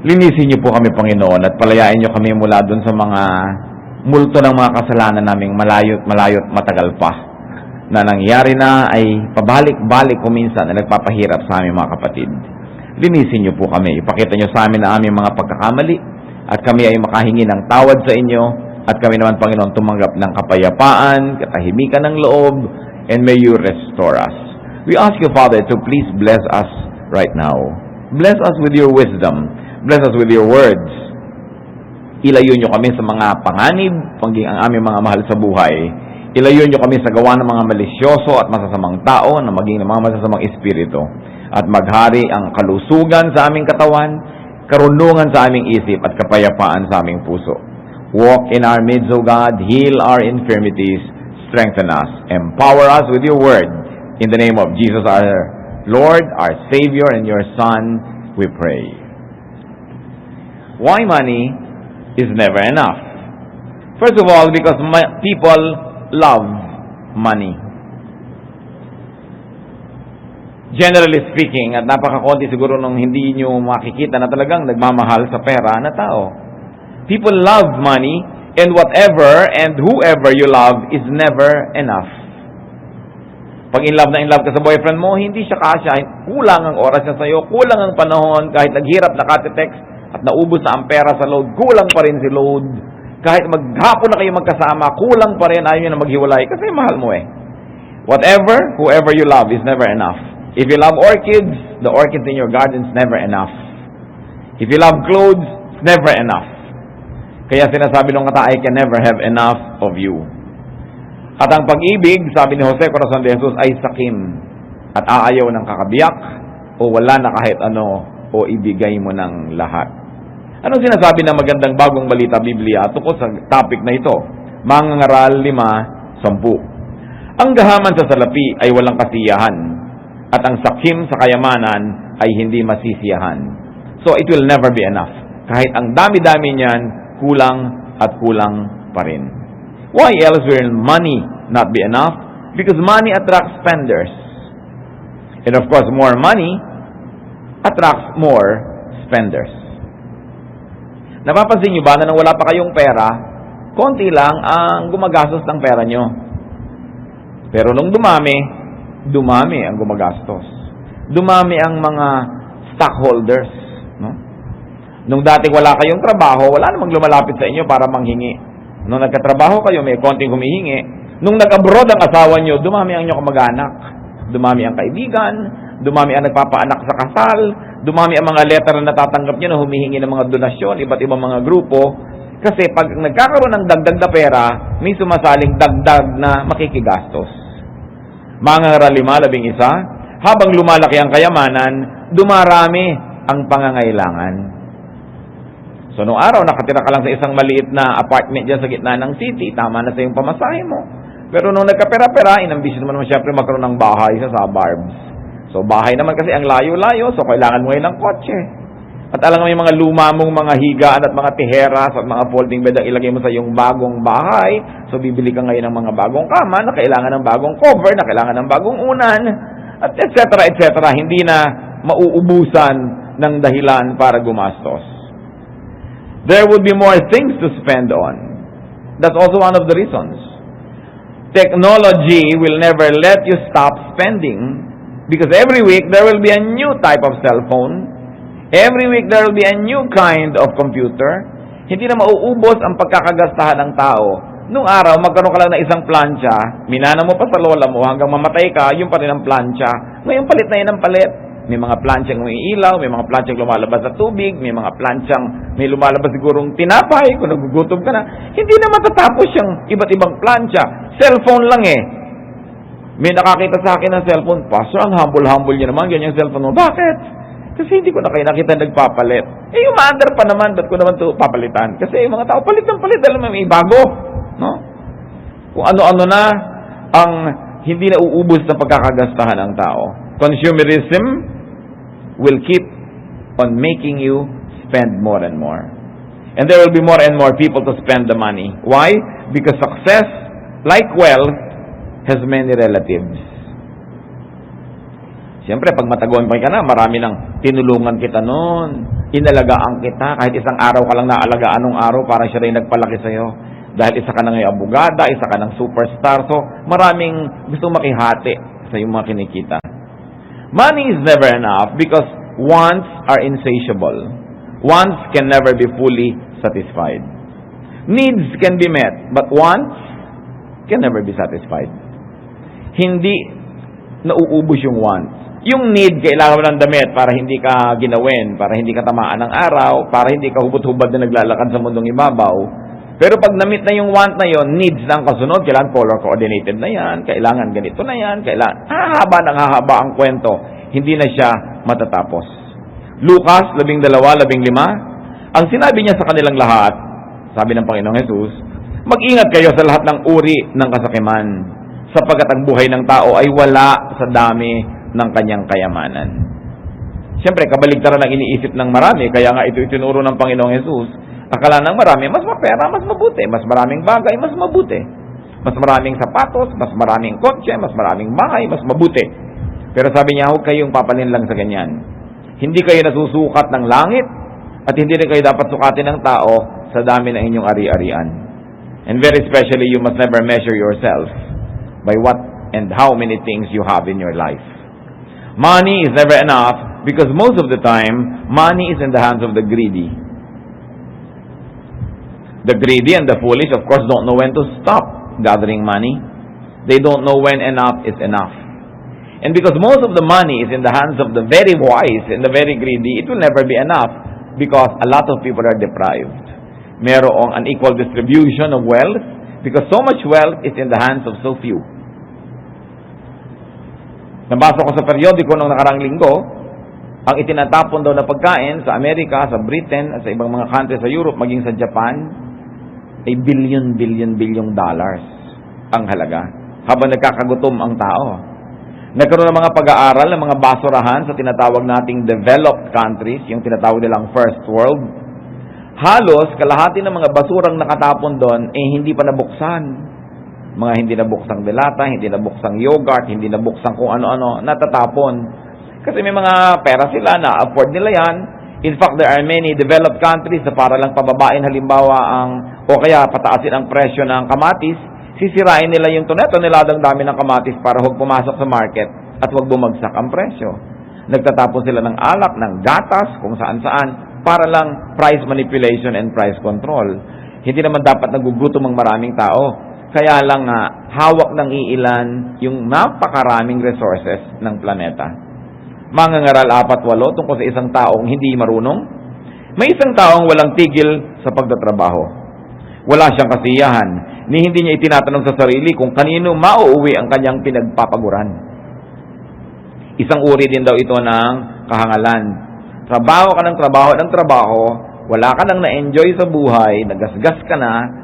Linisin niyo po kami, Panginoon, at palayain niyo kami mula dun sa mga multo ng mga kasalanan naming malayo't matagal pa na nangyari na ay pabalik-balik kuminsan na nagpapahirap sa aming mga kapatid. Linisin niyo po kami. Ipakita niyo sa amin na aming mga pagkakamali at kami ay makahingi ng tawad sa inyo at kami naman, Panginoon, tumanggap ng kapayapaan, katahimikan ng loob, and may you restore us. We ask you, Father, to please bless us right now. Bless us with your wisdom. Bless us with your words. Ilayo nyo kami sa mga panganib, ang aming mga mahal sa buhay. Ilayo nyo kami sa gawa ng mga malisyoso at masasamang tao na maging ng mga masasamang espiritu. At maghari ang kalusugan sa aming katawan, karunungan sa aming isip at kapayapaan sa aming puso. Walk in our midst, O God. Heal our infirmities. Strengthen us. Empower us with your word. In the name of Jesus, our Lord, our Savior, and your Son, we pray. Why money is never enough? First of all, because people love money. Generally speaking, at napakakonti siguro nung hindi nyo makikita na talagang nagmamahal sa pera na tao. People love money, and whatever and whoever you love is never enough. Pag in love ka sa boyfriend mo, hindi siya kasya, kulang ang oras niya sa'yo, kulang ang panahon, kahit naghirap na kate-text, at naubos na ang pera sa load, kulang pa rin si load. Kahit maghapon na kayo magkasama, kulang pa rin, ayaw nyo na maghiwalay, kasi mahal mo eh. Whatever, whoever you love is never enough. If you love orchids, the orchids in your garden is never enough. If you love clothes, it's never enough. Kaya sinasabi ng kata, I can never have enough of you. At ang pag-ibig, sabi ni Jose Corazon de Jesus, ay sakim. At aayaw ng kakabiyak, o wala na kahit ano, o ibigay mo ng lahat. Anong sinasabi ng magandang bagong balita Biblia tungkol sa topic na ito? Mangangaral 5:10. Ang gahaman sa salapi ay walang kasiyahan, at ang sakim sa kayamanan ay hindi masisiyahan. So it will never be enough. Kahit ang dami-dami niyan, kulang at kulang pa rin. Why else will money not be enough? Because money attracts spenders. And of course, more money attracts more spenders. Napapansin nyo ba na nang wala pa kayong pera, konti lang ang gumagastos ng pera nyo. Pero nung dumami ang gumagastos. Dumami ang mga stockholders. No? Nung dating wala kayong trabaho, wala namang lumalapit sa inyo para manghingi. Nung nagkatrabaho kayo, may konting humihingi. Nung nag-abroad ang asawa nyo, dumami ang inyong kamag-anak. Dumami ang kaibigan, dumami ang nagpapaanak sa kasal, dumami ang mga letter na natatanggap nyo na humihingi ng mga donasyon, iba't ibang mga grupo. Kasi pag nagkakaroon ng dagdag na pera, may sumasaling dagdag na makikigastos. Mangangaral 5:11, habang lumalaki ang kayamanan, dumarami ang pangangailangan. So, noong araw, nakatira ka lang sa isang maliit na apartment dyan sa gitna ng city, tama na sa yung pamasahe mo. Pero nung nagkapera-pera, inambisyon mo naman siyempre magkaroon ng bahay sa suburbs. So, bahay naman kasi ang layo-layo, so kailangan mo ngayon ng kotse. At alam mo yung mga luma mong mga higaan at mga tiheras at mga folding bed ang ilagay mo sa iyong bagong bahay. So, bibili ka ngayon ng mga bagong kama na kailangan ng bagong cover, na kailangan ng bagong unan, at etc. Hindi na mauubusan ng dahilan para gumastos. There would be more things to spend on. That's also one of the reasons. Technology will never let you stop spending. Because every week, there will be a new type of cell phone. Every week, there will be a new kind of computer. Hindi na mauubos ang pagkakagastahan ng tao. Nung araw, magkaroon ka lang ng isang plancha, minana mo pa sa lola mo hanggang mamatay ka, yun pa rin ang plancha. Ngayon, palit na yun ang palit. May mga planchang may ilaw, may mga planchang lumalabas sa tubig, may mga planchang may lumalabas sigurong tinapay kung nagugutom ka na. Hindi na matatapos yung iba't ibang plancha. Cellphone lang eh. May nakakita sa akin ng cellphone, Pastor, ang humble-humble niya naman, ganyan cellphone mo. Bakit? Kasi hindi ko na kayo nakita nagpapalit. Yung mother pa naman, ba't ko naman ito papalitan? Kasi yung mga tao, palit ng palit, alam mo, may bago. No? Kung ano-ano na ang hindi na uubos na pagkakagastahan ng tao. Consumerism will keep on making you spend more and more. And there will be more and more people to spend the money. Why? Because success, like wealth, has many relatives. Siyempre, pag matagumpay ka na, marami nang tinulungan kita noon. Inalagaan kita, kahit isang araw ka lang naalagaan nung araw, parang siya rin nagpalaki sa'yo. Dahil isa ka na ngayon abogada, isa ka ng superstar, so maraming gusto makihati sa iyong mga kinikita. Money is never enough because wants are insatiable. Wants can never be fully satisfied. Needs can be met, but wants can never be satisfied. Hindi nauubos yung wants. Yung need, kailangan mo ng damit para hindi ka ginawin, para hindi ka tamaan ng araw, para hindi ka hubad-hubad na naglalakad sa mundong ibabaw. Pero pag na-meet na yung want na yon, needs na ang kasunod, kailangan color coordinated na yan, kailangan ganito na yan, kailangan hahaba ng hahaba ang kwento, hindi na siya matatapos. Lucas 12:15, ang sinabi niya sa kanilang lahat, sabi ng Panginoong Jesus, mag-ingat kayo sa lahat ng uri ng kasakiman, sapagkat ang buhay ng tao ay wala sa dami ng kanyang kayamanan. Siyempre, kabaligtaran ang iniisip ng marami, kaya nga ito itinuro ng Panginoong Jesus. Akala ng marami, mas mapera, mas mabuti. Mas maraming bagay, mas mabuti. Mas maraming sapatos, mas maraming kotse, mas maraming bahay, mas mabuti. Pero sabi niya, huwag kayong papalin lang sa ganyan. Hindi kayo nasusukat ng langit, at hindi rin kayo dapat sukatin ng tao sa dami ng inyong ari-arian. And very especially, you must never measure yourself by what and how many things you have in your life. Money is never enough because most of the time, money is in the hands of the greedy. The greedy and the foolish, of course, don't know when to stop gathering money. They don't know when enough is enough. And because most of the money is in the hands of the very wise and the very greedy, it will never be enough because a lot of people are deprived. Merong unequal distribution of wealth because so much wealth is in the hands of so few. Nabasa ko sa periodiko nung nakarang linggo, ang itinatapon daw na pagkain sa Amerika, sa Britain, at sa ibang mga country sa Europe, maging sa Japan, ay billion dollars ang halaga. Habang nagkakagutom ang tao. Nagkaroon ng mga pag-aaral ng mga basurahan sa tinatawag nating developed countries, yung tinatawag nilang first world. Halos kalahati ng mga basurang nakatapon doon hindi pa nabuksan. Mga hindi nabuksang delata, hindi nabuksang yogurt, hindi nabuksang kung ano-ano, natatapon. Kasi may mga pera sila na afford nila yan. In fact, there are many developed countries na para lang pababain halimbawa o kaya pataasin ang presyo ng kamatis, sisirain nila yung toneladang dami ng kamatis para huwag pumasok sa market at huwag bumagsak ang presyo. Nagtatapon sila ng alak, ng gatas, kung saan-saan, para lang price manipulation and price control. Hindi naman dapat nagugutom ang maraming tao. Kaya lang hawak ng iilan yung napakaraming resources ng planeta. Mangangaral 4-8 tungkol sa isang taong hindi marunong. May isang taong walang tigil sa pagtatrabaho. Wala siyang kasiyahan, ni hindi niya itinatanong sa sarili kung kanino mauuwi ang kanyang pinagpapaguran. Isang uri din daw ito ng kahangalan. Trabaho ka ng trabaho, wala ka nang na-enjoy sa buhay, nagasgas ka na,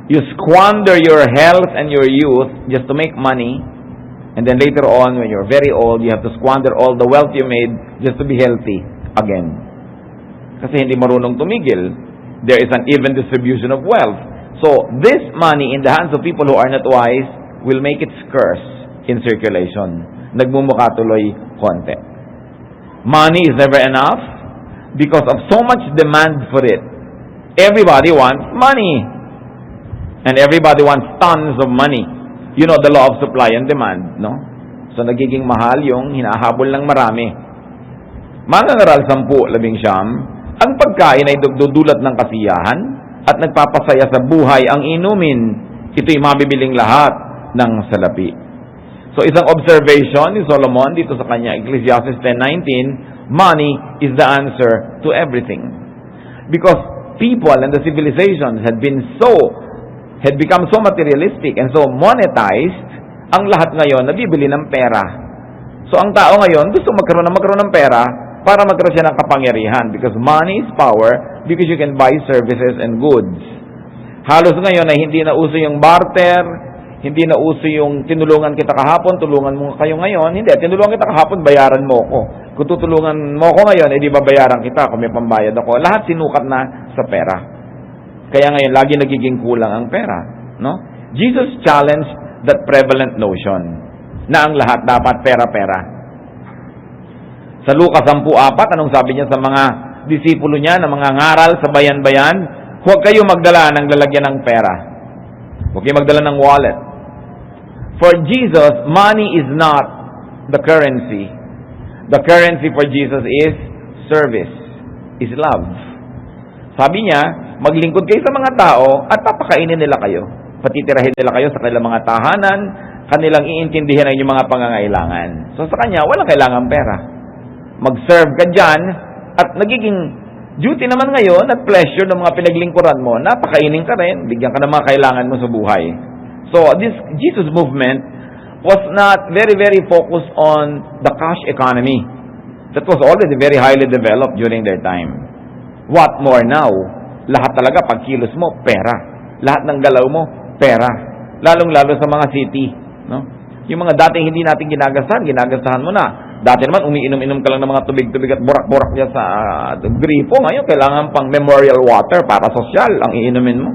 you squander your health and your youth just to make money, and then later on, when you're very old, you have to squander all the wealth you made just to be healthy again. Kasi hindi marunong tumigil. There is an even distribution of wealth. So, this money in the hands of people who are not wise will make it scarce in circulation. Nagmumukha tuloy konti. Money is never enough because of so much demand for it. Everybody wants money. And everybody wants tons of money. You know the law of supply and demand, no? So, nagiging mahal yung hinahabol ng marami. Mangangaral 10-11, ang pagkain ay dudulot ng kasiyahan at nagpapasaya sa buhay ang inumin. Ito'y mabibiling lahat ng salapi. So, isang observation ni Solomon dito sa kanya, Ecclesiastes 10:19, money is the answer to everything. Because people and the civilizations had become so materialistic and so monetized, ang lahat ngayon nabibili ng pera. So ang tao ngayon gusto magkaroon ng pera para magkaroon siya ng kapangyarihan because money is power because you can buy services and goods. Halos ngayon ay hindi na uso yung barter, hindi na uso yung tinulungan kita kahapon, tulungan mo kayo ngayon. Hindi, tinulungan kita kahapon, bayaran mo ako. Kung tutulungan mo ako ngayon, di ba bayaran kita kung may pambayad ako. Lahat sinukat na sa pera. Kaya ngayon, lagi nagiging kulang ang pera. No? Jesus challenged that prevalent notion na ang lahat dapat pera-pera. Sa Lucas 10:4, anong sabi niya sa mga disipulo niya na mga ngaral sa bayan-bayan, huwag kayo magdala ng lalagyan ng pera. Huwag kayo magdala ng wallet. For Jesus, money is not the currency. The currency for Jesus is service, is love. Sabi niya, maglingkod kayo sa mga tao at papakainin nila kayo. Patitirahin nila kayo sa kanilang mga tahanan, kanilang iintindihan ang inyong mga pangangailangan. So sa kanya, walang kailangan pera. Mag-serve ka dyan, at nagiging duty naman ngayon at pleasure ng mga pinaglingkuran mo, napakainin ka rin, bigyan ka ng mga kailangan mo sa buhay. So this Jesus movement was not very, very focused on the cash economy. That was already very highly developed during their time. What more now? Lahat talaga, pag kilos mo, pera. Lahat ng galaw mo, pera. Lalong-lalo sa mga city. No? Yung mga dating hindi natin ginagastahan mo na. Dati naman, umiinom-inom ka lang ng mga tubig-tubig at burak-burak niya sa gripo. Ngayon, kailangan pang memorial water para sosyal ang iinumin mo.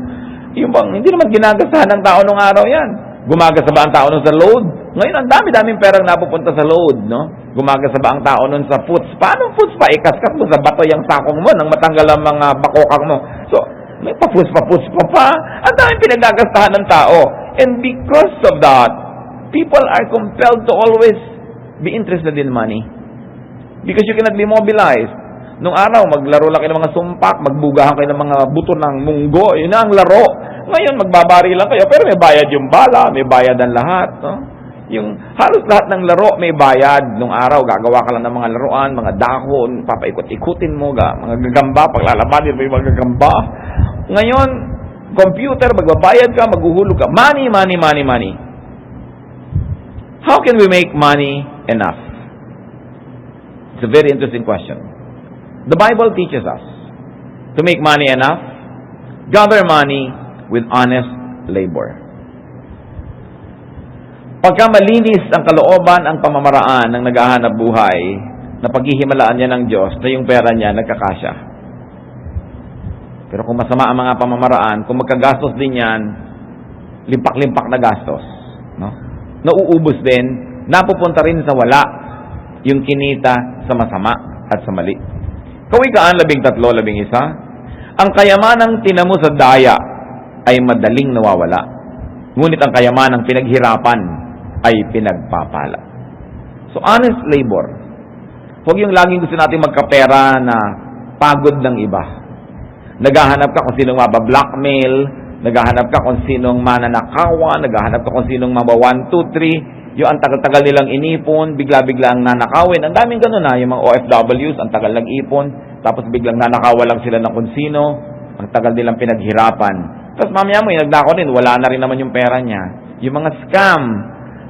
Yung bang, hindi naman ginagastahan ng tao nung araw yan. Gumagasa ba ang tao nun sa load? Ngayon, ang dami-daming perang napupunta sa load, no? Gumagasa ba ang tao nun sa foods? Paano foods pa? Ikaskas mo sa bato yung sakong mo nang matanggal ang mga bakokang mo. So, may pa-foods pa. Ang daming pinagagastahan ng tao. And because of that, people are compelled to always be interested in money. Because you cannot be mobilized. Nung araw, maglaro lang kayo ng mga sumpak, magbugahan kayo ng mga buto ng munggo, yun na ang laro. Ngayon, magbabari lang kayo, pero may bayad yung bala, may bayad ang lahat. No? Yung halos lahat ng laro may bayad. Nung araw, gagawa ka lang ng mga laruan, mga dahon, papaikot-ikutin mo, mga gagamba, paglalabanin mo yung mga gagamba. Ngayon, computer, magbabayad ka, maghuhulog ka. Money. How can we make money enough? It's a very interesting question. The Bible teaches us to make money enough, gather money with honest labor. Pagka malinis ang kalooban, ang pamamaraan ng naghahanap buhay, na paghihimalaan niya ng Diyos na yung pera niya nagkakasya. Pero kung masama ang mga pamamaraan, kung magkagastos din yan, limpak-limpak na gastos. No? Nauubos din, napupunta rin sa wala yung kinita sa masama at sa mali. Kawikaan 13:11. Ang kayamanang tinamo sa daya ay madaling nawawala. Ngunit ang kayamanang pinaghirapan ay pinagpapala. So honest labor. Huwag yung laging gusto natin magkapera na pagod ng iba. Naghahanap ka kung sinong mabablockmail, naghahanap ka kung sinong mananakawan, naghahanap ka kung sinong maba 1, 2, 3, yung ang tagal-tagal nilang inipon, bigla-bigla ang nanakawin. Ang daming ganun yung mga OFWs, ang tagal nag-ipon, tapos biglang nanakawa lang sila ng kung sino, ang tagal nilang pinaghirapan. Tapos mamaya mo, nagnakaw din, wala na rin naman yung pera niya. Yung mga scam,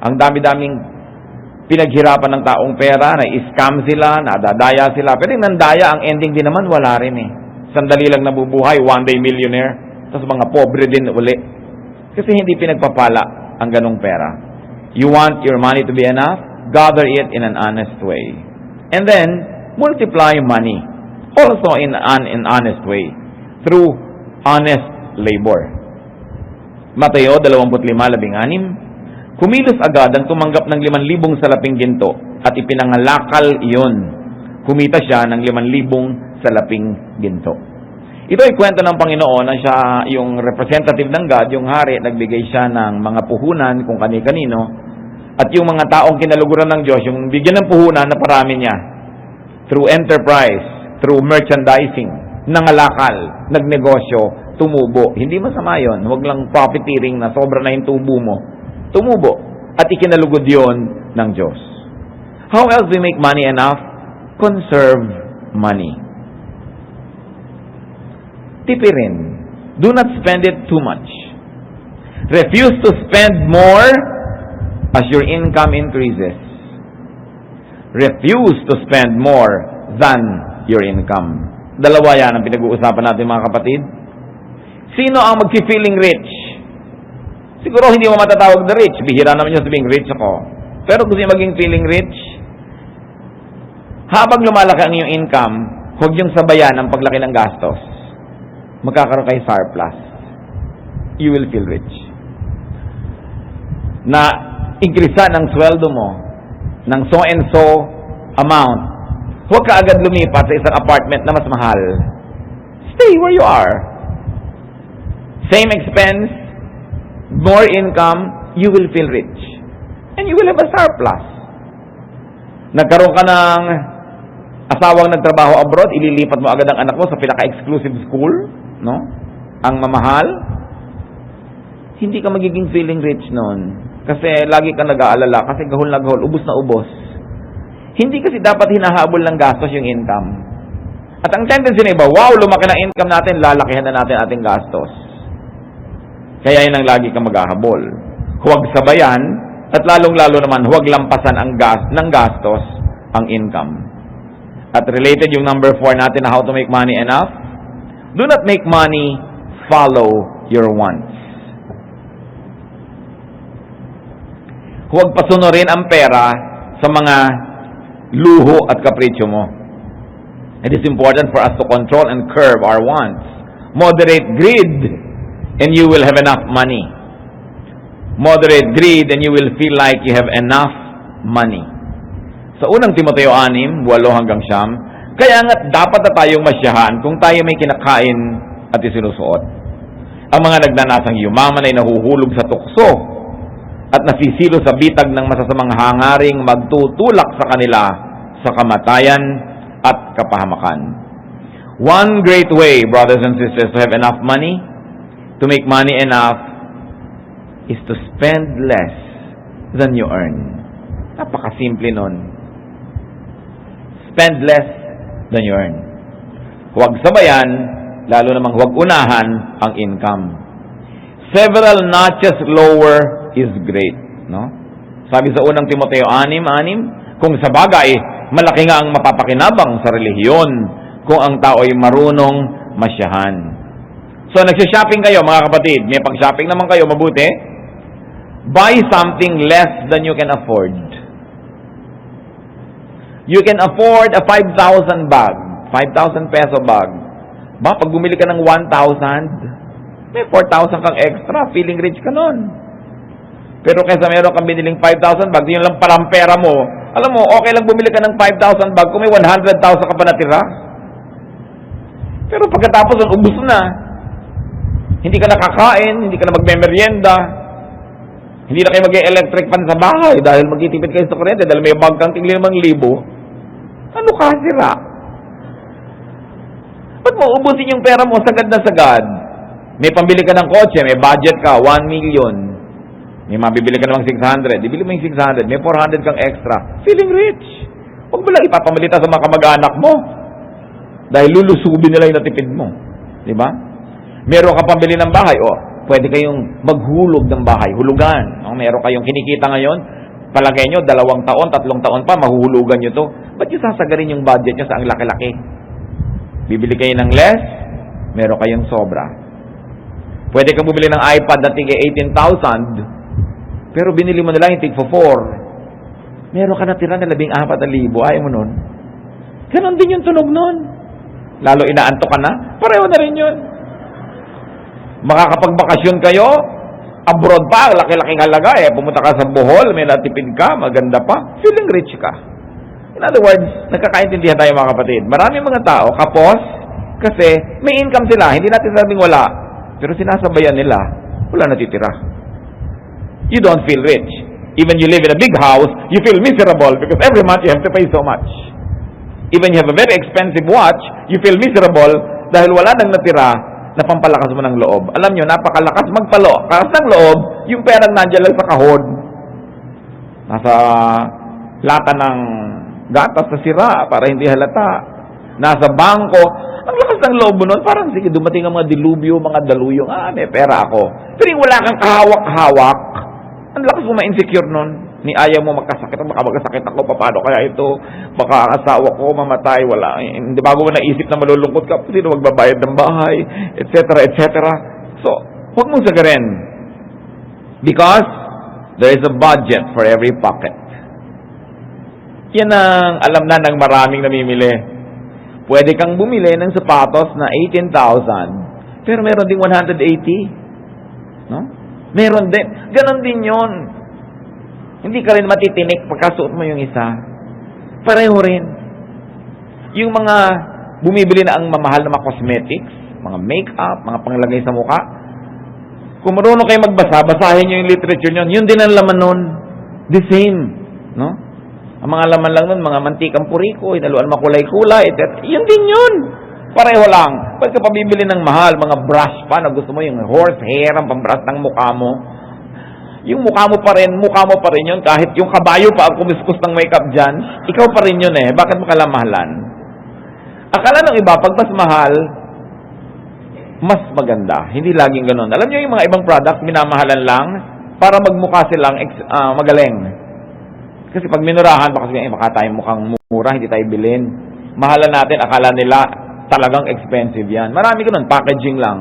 ang dami-daming pinaghirapan ng taong pera, na-scam sila, nadadaya sila. Pero yung nandaya, ang ending din naman, wala rin Sandali lang nabubuhay, one day millionaire, tapos mga pobre din uli. Kasi hindi pinagpapala ang ganong pera. You want your money to be enough? Gather it in an honest way. And then, multiply money. Also in an honest way. Through honest labor. Mateo 25:16. Kumilos agad ang tumanggap ng 5,000 salaping ginto at ipinangalakal iyon. Kumita siya ng 5,000 salaping ginto. Ito ay kwento ng Panginoon na siya yung representative ng God, yung hari, nagbigay siya ng mga puhunan kung kani-kanino. At yung mga taong kinaluguran ng Diyos, yung bigyan ng puhunan na parami niya. Through enterprise, through merchandising, nangalakal, nagnegosyo, tumubo. Hindi masama yun. Huwag lang profiteering na sobra na yung tubo mo. Tumubo. At ikinalugod yon ng Diyos. How else we make money enough? Conserve money. Tipirin. Do not spend it too much. Refuse to spend more as your income increases. Refuse to spend more than your income. Dalawa yan ang pinag-uusapan natin mga kapatid. Sino ang mag-feeling rich? Siguro hindi mo matatawag na rich. Bihira naman yung sabing rich ako. Pero gusto niyo maging feeling rich? Habang lumalaki ang iyong income, huwag yung sabayan ang paglaki ng gastos. Magkakaroon kayo surplus. You will feel rich. Na increase ng sweldo mo ng so and so amount Huwag ka agad lumipat sa isang apartment na mas mahal. Stay where you are. Same expense, more income, you will feel rich. And you will have a surplus. Nagkaroon ka ng asawang nagtrabaho abroad, ililipat mo agad ang anak mo sa pinaka-exclusive school, no? Ang mamahal. Hindi ka magiging feeling rich noon. Kasi lagi ka nag-aalala, kasi gahol na gahol, ubos na ubos. Hindi kasi dapat hinahabol ng gastos yung income. At ang tendency na iba, wow, lumaki na income natin, lalakihan na natin ating gastos. Kaya yun ang lagi ka maghahabol. Huwag sabayan, at lalong-lalo naman, huwag lampasan ng gastos ang income. At related yung number 4 natin na how to make money enough. Do not make money follow your wants. Huwag pasunurin ang pera sa mga luho at kapritsyo mo. It is important for us to control and curb our wants. Moderate greed, and you will have enough money. Moderate greed, and you will feel like you have enough money. Sa unang Timoteo 6, 8 hanggang 9, kaya nga dapat na tayong masyahan kung tayo may kinakain at isinusuot. Ang mga nagnanasang yumaman ay nahuhulog sa tukso at nasisilo sa bitag ng masasamang hangaring magtutulak sa kanila sa kamatayan at kapahamakan. One great way, brothers and sisters, to have enough money, to make money enough, is to spend less than you earn. Napakasimple nun. Spend less than you earn. Huwag sabayan, lalo namang huwag unahan ang income. Several notches lower is great. No? Sabi sa unang Timoteo 6:6, kung sa bagay, malaki nga ang mapapakinabang sa relihiyon kung ang tao ay marunong masyahan. So, nagsha-shopping kayo, mga kapatid. May pag-shopping naman kayo, mabuti. Buy something less than you can afford. You can afford a 5,000 bag. 5,000 peso bag. Ba, pag bumili ka ng 1,000, may 4,000 kang extra. Feeling rich ka nun. Pero kaysa meron kang biniling 5,000 bag, yun lang parang pera mo. Alam mo, okay lang bumili ka ng 5,000 bag kung may 100,000 ka pa natira. Pero pagkatapos, ubus na. Hindi ka nakakain, hindi ka na magme-merienda. Hindi na kayo mag-electric fan sa bahay dahil magtitipid kayo sa kuryente dahil may bag kang tingin 5,000. Ano ka, sira? Ba't mo ubusin yung pera mo sagad na sagad? May pambili ka ng kotse, may budget ka, 1 million. May mabibili ka namang 600. Ibili mo yung 600, may 400 kang extra. Feeling rich. Huwag mo lang ipapamalita sa mga kamag-anak mo. Dahil lulusubin nila yung natipid mo. Diba? Meron ka pambili ng bahay, pwede kayong maghulog ng bahay, hulugan. Meron kayong kinikita ngayon, palagay nyo, 2 taon, 3 taon pa, mahuhulugan nyo to. Ba't nyo sasagarin yung budget nyo sa ang laki-laki? Bibili kayo ng less, meron kayong sobra. Pwede kang bumili ng iPad na tig 18,000, pero binili mo na lang yung tig 4. Meron ka natira na 14,000, ayaw mo nun. Ganon din yung tunog nun. Lalo inaantok ka na, pareho na rin yun. Makakapagbakasyon kayo, abroad pa, laki-laking halaga, pumunta ka sa Bohol, may natipid ka, maganda pa, feeling rich ka. In other words, nagkakaintindihan tayo mga kapatid. Maraming mga tao, kapos, kasi may income sila, hindi natin sabing wala, pero sinasabayan nila, wala natitira. You don't feel rich. Even you live in a big house, you feel miserable because every month you have to pay so much. Even you have a very expensive watch, you feel miserable dahil wala nang natira na pampalakas mo ng loob. Alam nyo, napakalakas magpalakas ng loob, yung perang nandiyan lang sa kahon. Nasa lata ng gatas na sira para hindi halata. Nasa bangko. Ang lakas ng loob mo nun, parang sige, dumating ang mga dilubyo, mga daluyong, may pera ako. Pero yung wala kang kahawak-hawak, ang lakas mo ma-insecure nun. Ni ayaw mo magkasakit, baka magkasakit ako, paano kaya ito? Baka ang asawa ko mamatay, wala. Hindi bago mo naisip na malulungkot ka, sino magbabayad ng bahay, etc., etc. So, huwag mong sagarin. Because there is a budget for every pocket. Yan ang alam na ng maraming namimili. Pwede kang bumili ng sapatos na 18,000, pero meron ding 180. No? Meron din. Ganon din yon. Hindi ka rin matitinik pagkasuot mo yung isa. Pareho rin. Yung mga bumibili na ang mamahal na mga cosmetics, mga makeup, mga panglagay sa mukha, kung marunong kayo magbasa, basahin nyo yung literature nyo, yun din ang laman nun. The same. No? Ang mga laman lang nun, mga mantikang puriko, inaluan makulay-kulay, yun din yun. Pareho lang. Pag ka pabibili ng mahal, mga brush pa na gusto mo, yung horsehair, ang pambrush ng mukha mo, yung mukha mo pa rin yun, kahit yung kabayo pa ang kumiskus ng makeup dyan, ikaw pa rin yun eh. Bakit mo kalamahalan? Akala ng iba, pag mas mahal, mas maganda. Hindi laging ganun. Alam niyo yung mga ibang products, minamahalan lang para magmukha silang magaling. Kasi pag minurahan, baka tayo mukhang mura, hindi tayo bilhin. Mahalan natin, akala nila talagang expensive yan. Marami ganun, packaging lang.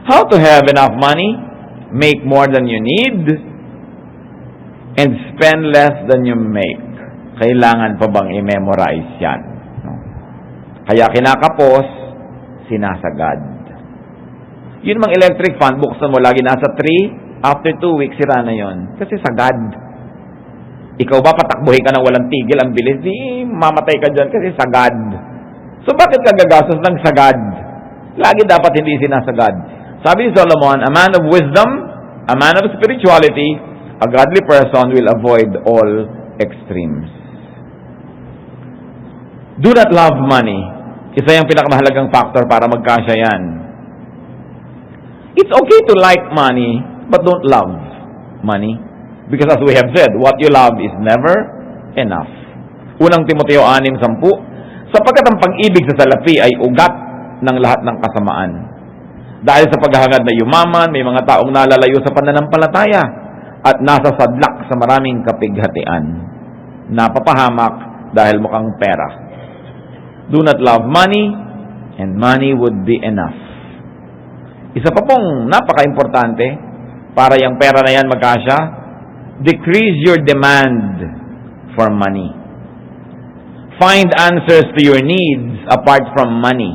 How to have enough money? Make more than you need and spend less than you make. Kailangan pa bang i-memorize yan? No? Kaya kinakapos, sinasagad. Yun mang electric fan, buksan mo lagi nasa 3, after 2 weeks, sira na yon. Kasi sagad. Ikaw ba patakbuhin ka ng walang tigil, ang bilis, di mamatay ka dyan kasi sagad. So bakit ka gagastos ng sagad? Lagi dapat hindi sinasagad. Sabi ni Solomon, a man of wisdom, a man of spirituality, a godly person will avoid all extremes. Do not love money. Isa yung pinakamahalagang factor para magkasya yan. It's okay to like money, but don't love money. Because as we have said, what you love is never enough. Unang Timoteo 6:10, sapagkat ang pag-ibig sa salapi ay ugat ng lahat ng kasamaan. Dahil sa paghahangad na yumaman, may mga taong nalalayo sa pananampalataya at nasa sadlak sa maraming kapighatian. Napapahamak dahil mukhang pera. Do not love money, and money would be enough. Isa pa pong napaka-importante para yung pera na yan magkasya, decrease your demand for money. Find answers to your needs apart from money.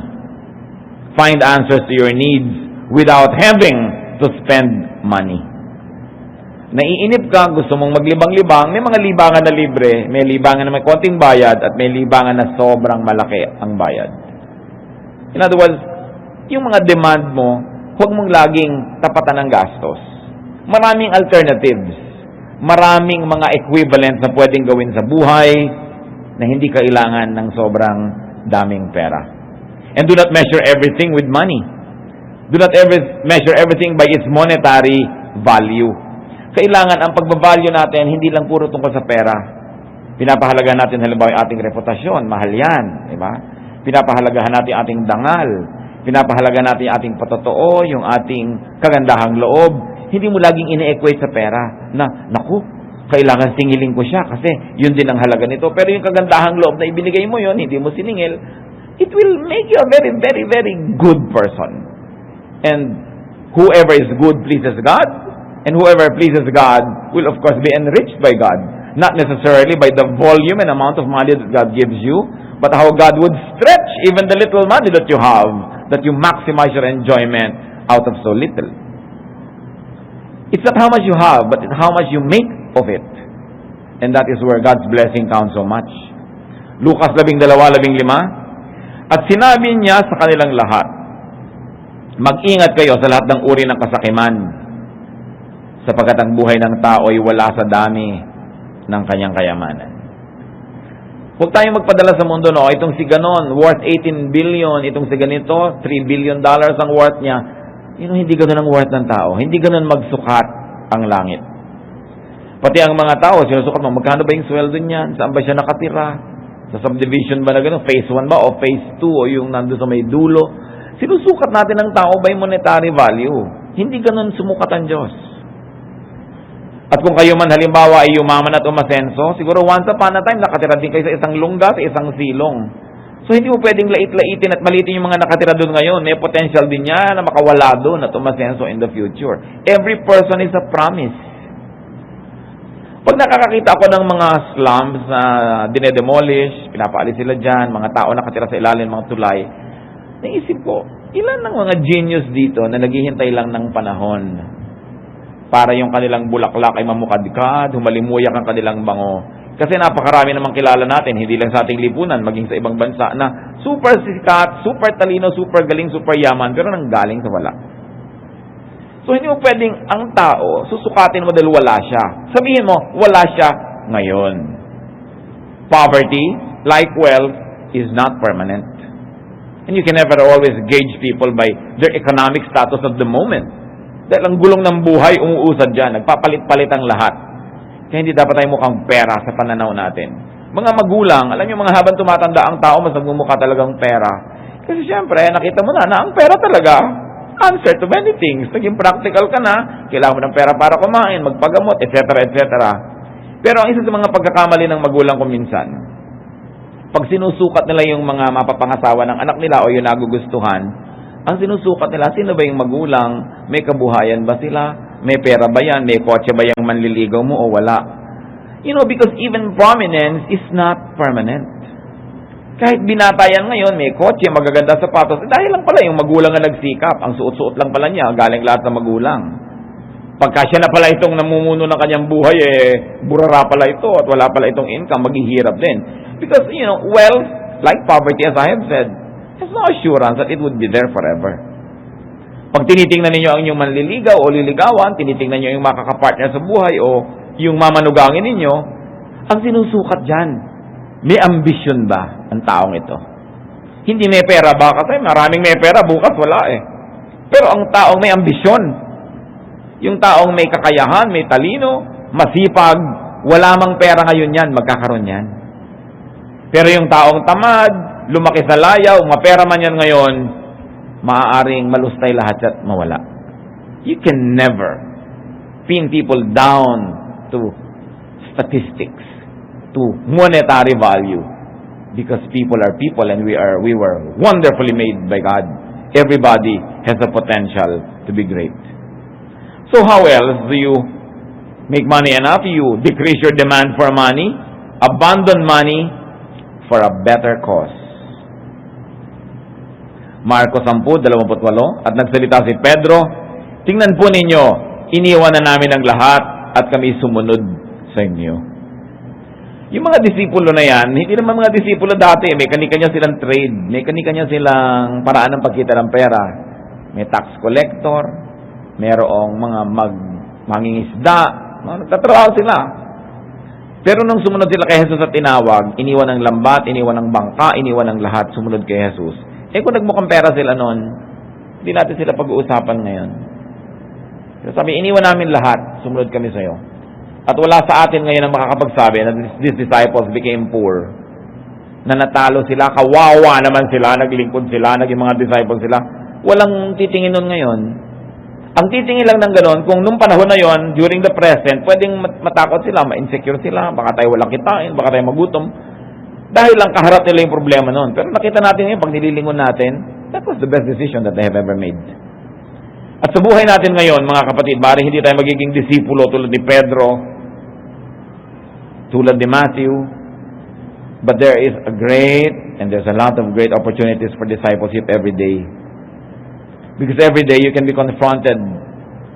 Find answers to your needs without having to spend money. Naiinip ka, gusto mong maglibang-libang, may mga libangan na libre, may libangan na may konting bayad, at may libangan na sobrang malaki ang bayad. In other words, yung mga demand mo, huwag mong laging tapatan ng gastos. Maraming alternatives. Maraming mga equivalent na pwedeng gawin sa buhay na hindi kailangan ng sobrang daming pera. And do not measure everything with money. Do not measure everything by its monetary value. Kailangan ang pagbavalue natin hindi lang puro tungkol sa pera. Pinapahalagahan natin halimbawa yung ating reputasyon. Mahal yan. Diba? Pinapahalagahan natin ating dangal. Pinapahalagahan natin yung ating patotoo, yung ating kagandahang loob. Hindi mo laging ine-equate sa pera na, naku, kailangan singilin ko siya kasi yun din ang halaga nito. Pero yung kagandahang loob na ibinigay mo yun, hindi mo siningil, it will make you a very, very, very good person. And whoever is good pleases God, and whoever pleases God will of course be enriched by God. Not necessarily by the volume and amount of money that God gives you, but how God would stretch even the little money that you have, that you maximize your enjoyment out of so little. It's not how much you have, but it's how much you make of it. And that is where God's blessing counts so much. Lucas 12:15, at sinabi niya sa kanilang lahat, mag-ingat kayo sa lahat ng uri ng kasakiman, sapagkat ang buhay ng tao ay wala sa dami ng kanyang kayamanan. Huwag tayong magpadala sa mundo, no? Itong si ganon, worth 18 billion, itong si ganito, $3 billion ang worth niya. Hindi ganon ang worth ng tao. Hindi ganon magsukat ang langit. Pati ang mga tao, sinusukat mo, magkano ba yung sweldo niyan? Saan ba siya nakatira? Sa subdivision ba na gano'n? Phase 1 ba? O phase 2? O yung nando sa may dulo? Sinusukat natin ang tao by monetary value. Hindi gano'n sumukat ang Diyos. At kung kayo man halimbawa ay yumaman at umasenso, siguro once upon a time nakatira din kayo sa isang lungga, sa isang silong. So hindi mo pwedeng lait-laitin at malitin yung mga nakatira doon ngayon. May potential din niya na makawala doon at umasenso in the future. Every person is a promise. Pag nakakakita ako ng mga slums na dinedemolish, pinapaalis sila dyan, mga tao nakatira sa ilalim, mga tulay, naisip ko, ilan ng mga genius dito na naghihintay lang ng panahon para yung kanilang bulaklak ay mamukadkad, humalimuyak ang kanilang bango. Kasi napakarami namang kilala natin, hindi lang sa ating lipunan, maging sa ibang bansa, na super sikat, super talino, super galing, super yaman, pero nanggaling sa wala. So, hindi mo pwedeng ang tao, susukatin mo dahil wala siya. Sabihin mo, wala siya ngayon. Poverty, like wealth, is not permanent. And you can never always gauge people by their economic status of the moment. Dahil ang gulong ng buhay, umuusad dyan, nagpapalit-palit ang lahat. Kaya hindi dapat tayo mukhang pera sa pananaw natin. Mga magulang, alam niyo mga habang tumatanda ang tao, mas nagmumukha talagang pera. Kasi syempre, nakita mo na ang pera talaga, answer to many things. Naging practical ka na, kailangan mo ng pera para kumain, magpagamot, etc., etc. Pero ang isa sa mga pagkakamali ng magulang ko minsan, pag sinusukat nila yung mga mapapangasawa ng anak nila o yung nagugustuhan, ang sinusukat nila, sino ba yung magulang? May kabuhayan ba sila? May pera ba yan? May kotse ba yung manliligaw mo o wala? You know, because even prominence is not permanent. Kahit binata yan ngayon, may kotse, magaganda sapatos, dahil lang pala yung magulang na nagsikap. Ang suot-suot lang pala niya, galing lahat ng magulang. Pagka siya na pala itong namumuno ng kanyang buhay, burara pala ito at wala pala itong income, maghihirap din. Because, you know, wealth, like poverty as I have said, has no assurance that it would be there forever. Pag tinitingnan ninyo ang inyong manliligaw o liligawan, tinitingnan niyo yung makakapartner sa buhay o yung mamanugangin ninyo, ang sinusukat dyan, may ambisyon ba ang taong ito? Hindi may pera ba? Kasi maraming may pera, bukas wala eh. Pero ang taong may ambisyon, yung taong may kakayahan, may talino, masipag, wala mang pera ngayon yan, magkakaroon yan. Pero yung taong tamad, lumaki sa layaw, mapera man yan ngayon, maaaring malustay lahat at mawala. You can never pin people down to statistics, to monetary value, because people are people and we were wonderfully made by God. Everybody has the potential to be great. So how else do you make money enough? You decrease your demand for money, abandon money for a better cause. Marcos 10:28, at nagsalita si Pedro, tingnan po ninyo, iniwan na namin ang lahat at kami sumunod sa inyo. Yung mga disipulo na yan, hindi naman mga disipulo dati, may kanya-kanya silang trade, may kanya-kanya silang paraan ng pagkita ng pera. May tax collector, mayroong mga mangingisda, nagtatrabaho sila. Pero nung sumunod sila kay Jesus at tinawag, iniwan ng lambat, iniwan ng bangka, iniwan ng lahat, sumunod kay Jesus. Kung nagmukhang pera sila noon, hindi natin sila pag-uusapan ngayon. So sabi, iniwan namin lahat, sumunod kami sa'yo. At wala sa atin ngayon ang makakapagsabi na these disciples became poor. Na natalo sila, kawawa naman sila, naglingkod sila, naging mga disciples sila. Walang titingin nun ngayon. Ang titingin lang ng ganon, kung nung panahon na yon, during the present, pwedeng matakot sila, ma-insecure sila, baka tayo walang kitain, baka tayo magutom. Dahil lang kaharap nila yung problema noon. Pero nakita natin ngayon, pag nililingon natin, that was the best decision that they have ever made. At sa buhay natin ngayon, mga kapatid, bari hindi tayo magiging disipulo tulad ni Pedro, tulad ni Matthew, but there is a great, and there's a lot of great opportunities for discipleship every day. Because every day you can be confronted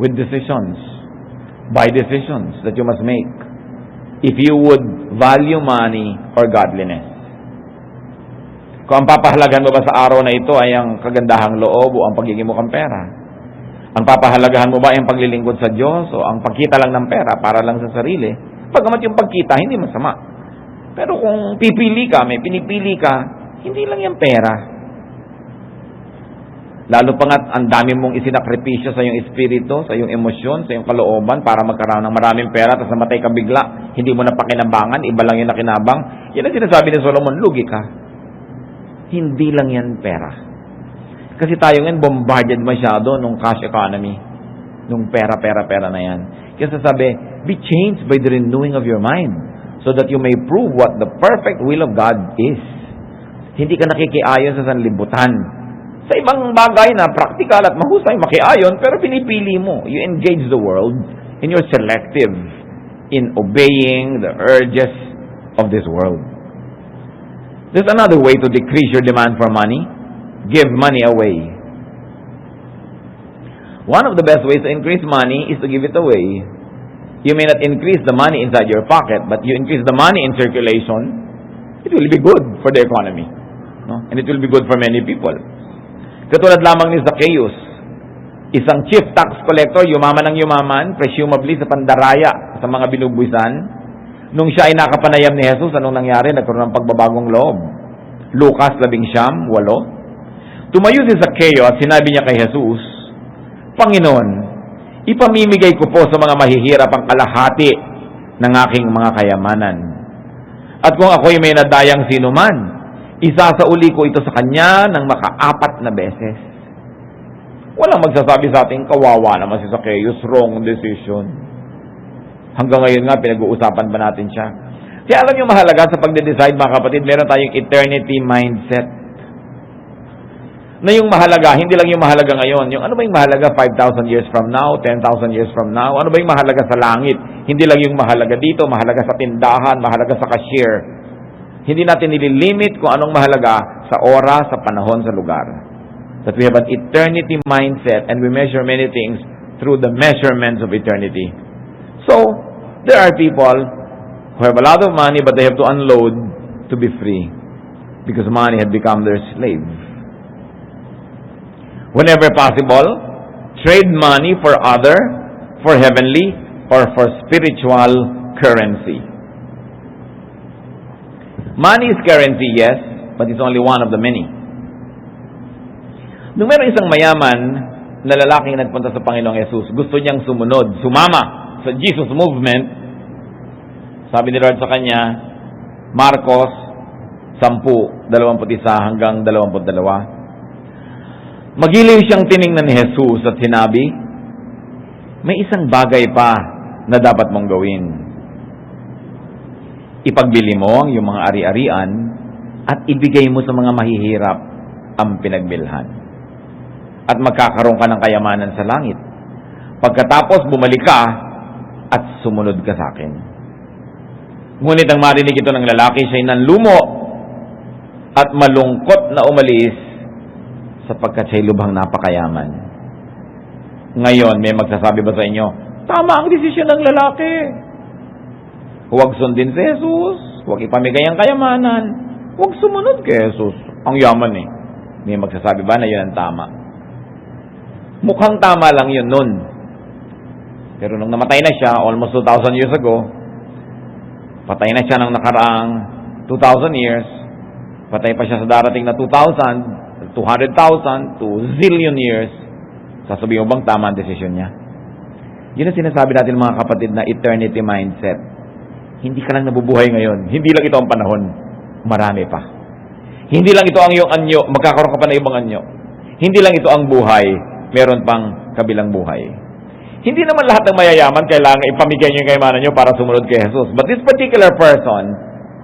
with decisions, by decisions that you must make. If you would value money or godliness. Kung ang papahalagan mo ba sa araw na ito ay ang kagandahang loob o ang pagiging mukhang pera? Ang papahalagahan mo ba ay ang paglilingkod sa Diyos o ang pagkita lang ng pera para lang sa sarili? Pagamat yung pagkita, hindi masama. Pero kung pipili ka, may pinipili ka, hindi lang yung pera. Lalo pa nga, ang dami mong isinakripisyo sa iyong espiritu, sa iyong emosyon, sa iyong kalooban para magkaroon ng maraming pera tapos namatay ka bigla. Hindi mo na pakinabangan, iba lang yung nakinabang. Yan ang sinasabi ni Solomon, lugi ka. Hindi lang yan pera. Kasi tayo ngayon bombarded masyado nung cash economy. Nung pera na yan. Kaya sasabi, be changed by the renewing of your mind so that you may prove what the perfect will of God is. Hindi ka nakikiayon sa sanlibutan. Sa ibang bagay na practical at mahusay, makiayon, pero pinipili mo. You engage the world and you're selective in obeying the urges of this world. There's another way to decrease your demand for money. Give money away. One of the best ways to increase money is to give it away. You may not increase the money inside your pocket, but you increase the money in circulation, it will be good for the economy. No? And it will be good for many people. Katulad lamang ni Zacchaeus, isang chief tax collector, yumaman ng yumaman, presumably sa pandaraya sa mga binubuisan. Nung siya ay nakapanayam ni Jesus, anong nangyari? Nagkaroon ng pagbabagong loob. Lucas 11:8. Tumayo si Zacchaeus at sinabi niya kay Jesus, Panginoon, ipamimigay ko po sa mga mahihirap ang kalahati ng aking mga kayamanan. At kung ako'y may nadayang sinuman, isasauli ko ito sa kanya ng maka-4 na beses. Walang magsasabi sa ating kawawa naman si Zacchaeus, wrong decision. Hanggang ngayon nga, pinag-uusapan ba natin siya? Kaya alam niyo mahalaga sa pagde-decide, mga kapatid, meron tayong eternity mindset. Na yung mahalaga, hindi lang yung mahalaga ngayon. Yung ano ba yung mahalaga 5,000 years from now, 10,000 years from now? Ano ba yung mahalaga sa langit? Hindi lang yung mahalaga dito, mahalaga sa tindahan, mahalaga sa cashier. Hindi natin nililimit kung anong mahalaga sa oras, sa panahon, sa lugar. That we have an eternity mindset and we measure many things through the measurements of eternity. So, there are people who have a lot of money but they have to unload to be free because money had become their slave. Whenever possible, trade money for other, for heavenly, or for spiritual currency. Money is currency, yes, but it's only one of the many. Nung meron isang mayaman na lalaking nagpunta sa Panginoong Yesus, gusto niyang sumunod, sumama sa Jesus movement. Sabi ni Lord sa kanya, Marcos 10:21 hanggang 22. Magiliw siyang tiningnan ni Jesus at sinabi, may isang bagay pa na dapat mong gawin. Ipagbili mo ang iyong mga ari-arian at ibigay mo sa mga mahihirap ang pinagbilhan. At magkakaroon ka ng kayamanan sa langit. Pagkatapos bumalik ka at sumunod ka sa akin. Ngunit ang marinig ito ng lalaki, siya'y nanlumo at malungkot na umalis sapagkat siya'y lubhang napakayaman. Ngayon, may magsasabi ba sa inyo, tama ang desisyon ng lalaki. Huwag sundin si Jesus. Huwag ipamigay ang kayamanan. Huwag sumunod kay Jesus. Ang yaman eh. May magsasabi ba na yun ang tama? Mukhang tama lang yun nun. Pero nung namatay na siya, almost 2,000 years ago, patay na siya ng nakaraang 2,000 years, patay pa siya sa darating na 2,000, 200,000 to zillion years, sasabihin mo bang tama ang desisyon niya? Yun ang sinasabi natin mga kapatid na eternity mindset. Hindi ka lang nabubuhay ngayon. Hindi lang ito ang panahon. Marami pa. Hindi lang ito ang iyong anyo. Magkakaroon ka pa na ibang anyo. Hindi lang ito ang buhay. Meron pang kabilang buhay. Hindi naman lahat ng mayayaman kailangan ipamigay niyo yung kayamanan niyo para sumunod kay Jesus. But this particular person,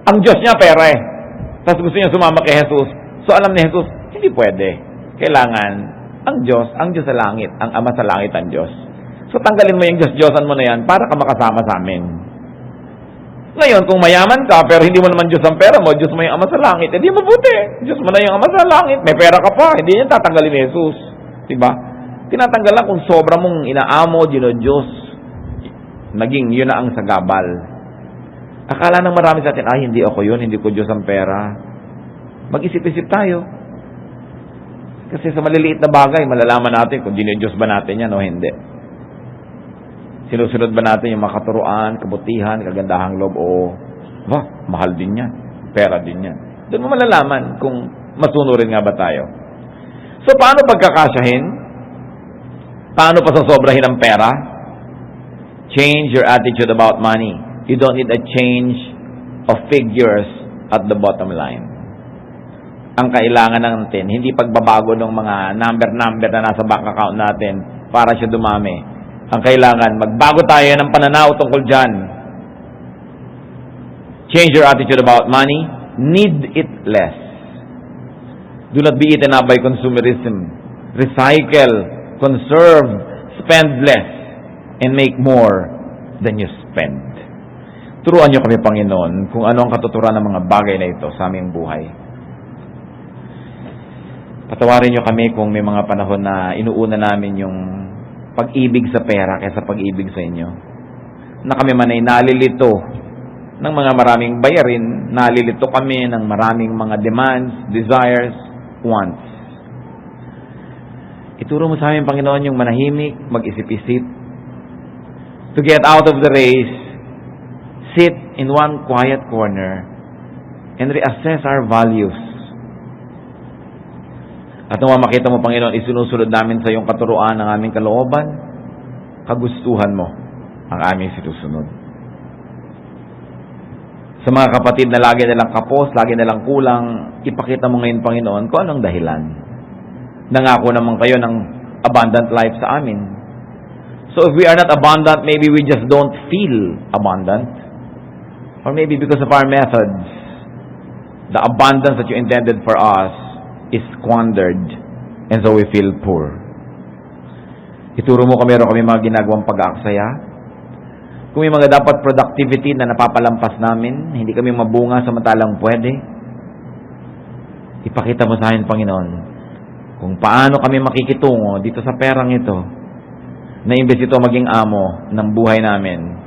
ang Diyos niya pera eh. Tapos gusto niya sumama kay Jesus. So alam ni Jesus, hindi pwede. Kailangan ang Diyos sa langit. Ang Ama sa langit ang Diyos. So tanggalin mo yung Diyos-Diyosan mo na yan para ka makasama sa amin. Ngayon, kung mayaman ka, pero hindi mo naman Diyos ang pera mo, Diyos mo yung Ama sa langit, hindi mabuti. Diyos mo na yung Ama sa langit. May pera ka pa, hindi yan tatanggalin ni Jesus. Diba? Tinatanggal lang kung sobra mong inaamo, Diyos, naging yun na ang sagabal. Akala ng marami sa atin, hindi ako yun, hindi ko Diyos ang pera. Mag-isip-isip tayo. Kasi sa maliliit na bagay, malalaman natin kung Diyos ba natin yan o hindi. Sinusunod ba natin yung makaturuan, kabutihan, kagandahang loob o mahal din yan, pera din yan. Doon mo malalaman kung masunurin nga ba tayo. So paano pagkakasyahin? Paano pa sasobrahin ang pera? Change your attitude about money. You don't need a change of figures at the bottom line. Ang kailangan natin, hindi pagbabago ng mga number na nasa bank account natin para siya dumami. Ang kailangan, magbago tayo ng pananaw tungkol dyan. Change your attitude about money. Need it less. Do not be eaten up by consumerism. Recycle, conserve, spend less, and make more than you spend. Turuan niyo kami, Panginoon, kung ano ang katuturan ng mga bagay na ito sa aming buhay. Patawarin niyo kami kung may mga panahon na inuuna namin yung pag-ibig sa pera kaysa pag-ibig sa inyo. na kami man ay nalilito ng mga maraming bayarin, nalilito kami ng maraming mga demands, desires, wants. Ituro mo sa amin, Panginoon, yung manahimik, mag-isip-isip. To get out of the race, sit in one quiet corner and reassess our values. At nung makita mo, Panginoon, isinusunod namin sa iyong katuruan ang aming kalooban, kagustuhan mo ang aming sinusunod. Sa mga kapatid na lagi nilang kapos, lagi nilang kulang, ipakita mo ngayon, Panginoon, kung anong dahilan. Nangako naman kayo ng abundant life sa amin. So if we are not abundant, maybe we just don't feel abundant. Or maybe because of our methods, the abundance that you intended for us is squandered, and so we feel poor. Ituro mo kung meron kami mga ginagawang pag-aaksaya. Kung may mga dapat productivity na napapalampas namin, hindi kami mabunga samantalang pwede, ipakita mo sa akin, Panginoon, kung paano kami makikitungo dito sa perang ito, na imbes ito maging amo ng buhay namin,